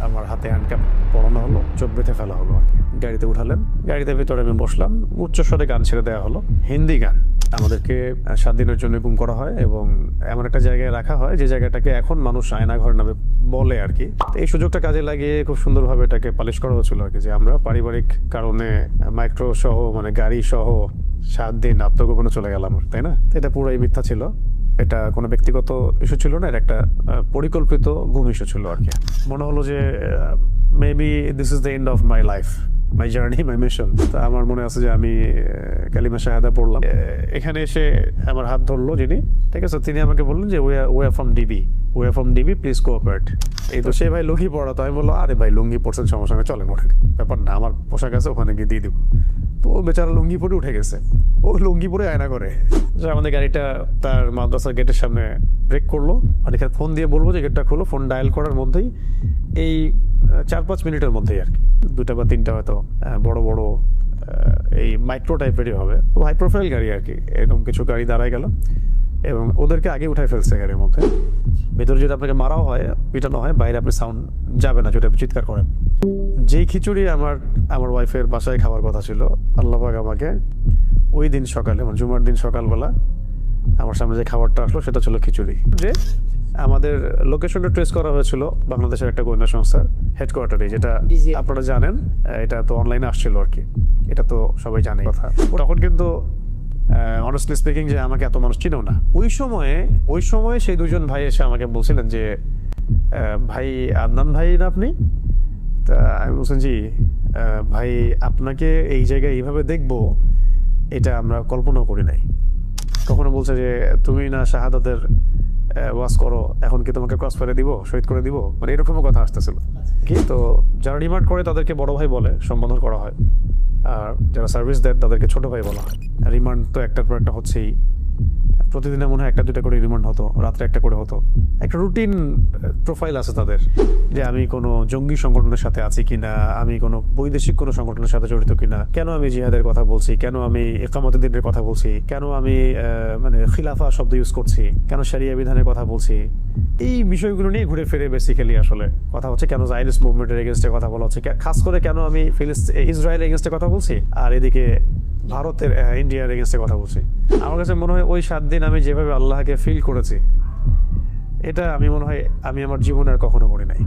আমার হাতে হ্যান্ডকাপ পরানো হলো, চোখ বেঁধে ফেলা হলো আর কি। গাড়িতে উঠালেন, গাড়িতে ভিতরে আমি বসলাম, উচ্চস্বরে গান ছেড়ে দেওয়া হলো, হিন্দি গান। আমাদেরকে 7 দিনের জন্য গুম করা হয় এবং এমন একটা জায়গায় রাখা হয় যে জায়গাটাকে এখন মানুষ আয়নাঘর নামে বলে আর কি। তো এই সুযোগটা কাজে লাগিয়ে খুব সুন্দরভাবে এটাকে পালিশ করা হচ্ছিল আর কি, যে আমরা পারিবারিক কারণে মাইক্রো সহ মানে গাড়ি সহ 7 দিন আত্মগোপনে চলে গেলাম, তাই না? তো এটা পুরোই মিথ্যা ছিল, এটা কোনো ব্যক্তিগত ইস্যু ছিল না, এটা একটা পরিকল্পিত গুম ইস্যু ছিল আর কি। মনে হলো যে maybe this is the end of my life, my journey, my mission. তা আমার মনে আছে যে আমি কালিমা শাহাদা পড়লাম। এখানে এসে আমার হাত ধরলো যিনি, ঠিক আছে, তিনি আমাকে বললেন যে we are from DB, please cooperate. এই তো সে ভাই লুঙ্গি পড়া, তো আমি বললো আরে ভাই লুঙ্গি পড়ছেন, সমস্যা নেই, চলেন ওঠেন, ব্যাপার না, আমার পোশাক আছে, ওখানে গিয়ে দিয়ে দিব। তো ও বেচারা লুঙ্গি পরে উঠে গেছে, ও লুঙ্গি পরে আয়না করে। যে আমাদের গাড়িটা তার মাদ্রাসার গেটের সামনে ব্রেক করলো, আর এখানে ফোন দিয়ে বলবো যে গেটটা খোলো, ফোন ডায়াল করার মধ্যেই এই 4-5 মিনিটের মধ্যেই আর কি, 2টা বা 3টা হয়তো বড় বড় এই মাইক্রো টাইপেরই হবে, হাই প্রোফাইল গাড়ি আর কি, এরকম কিছু গাড়ি দাঁড়ায় গেল এবং ওদেরকে আগে উঠাই ফেলছে গাড়ির মধ্যে। ভেতরে যদি আপনাকে মারাও হয়, পিটানো হয়, বাইরে আপনি সাউন্ড যাবে না যদি আপনি চিৎকার করেন। যেই খিচুড়ি আমার ওয়াইফের বাসায় খাওয়ার কথা ছিল, আল্লাহ পাক আমাকে ওই দিন সকালে মানে জুমার দিন সকালবেলা আমার সামনে যে খাবারটা আসলো সেটা ছিল খিচুড়ি। যে আমাদের লোকেশনটা ট্রেস করা হয়েছিল বাংলাদেশের একটা গোয়েন্দা সংস্থার হেডকোয়ার্টারে, যেটা আপনারা জানেন, এটা তো অনলাইনে আসছিল আর কি, এটা তো সবাই জানে কথা। তখন কিন্তু অনেস্টলি স্পিকিং যে আমাকে এত মানুষ চিনেও না। ওই সময়ে সেই দুজন ভাই এসে আমাকে বলছিলেন যে ভাই আদনান ভাই না আপনি? তা আমি বলছেন জি ভাই, আপনাকে এই জায়গায় এইভাবে দেখবো এটা আমরা কল্পনাও করি নাই। কখনো বলছে যে তুমি না শাহাদাতের ওয়াজ করো, এখন কি তোমাকে ক্রস ফায়ারে দিব, শহীদ করে দিব, মানে এরকমও কথা আসতেছিল কি। তো যারা রিমান্ড করে তাদেরকে বড় ভাই বলে সম্বোধন করা হয়, আর যারা সার্ভিস দেয় তাদেরকে ছোট ভাই বলা হয়। রিমান্ড তো একটার পর একটা হচ্ছেই, প্রতিদিনে মনে হয় 1-2টা করে রিমান্ড হতো, রাত্রে 1টা করে হতো। একটা রুটিন প্রোফাইল আছে তাদের, যে আমি কোনো জঙ্গি সংগঠনের সাথে আছি কিনা, আমি কোনো বৈদেশিক কোনো সংগঠনের সাথে জড়িত কিনা, কেন আমি জিহাদের কথা বলছি, কেন আমি ইকামতের দিনের কথা বলছি, কেন আমি মানে খিলাফা শব্দ ইউজ করছি, কেন শরিয়া বিধানের কথা বলছি, এই বিষয়গুলো নিয়ে ঘুরে ফিরে বেসিক্যালি আসলে কথা হচ্ছে। কেন জায়নিস্ট মুভমেন্টের এগেনস্টে কথা বলা হচ্ছে, খাস করে কেন আমি ইসরায়েলের এগেনস্টে কথা বলছি, আর এদিকে ভারতের ইন্ডিয়ার এগেনস্টে কথা বলছি। আমার কাছে মনে হয় ওই 7 দিন আমি যেভাবে আল্লাহকে ফিল করেছি, এটা আমি মনে হয় আমি আমার জীবনে আর কখনো করি নাই।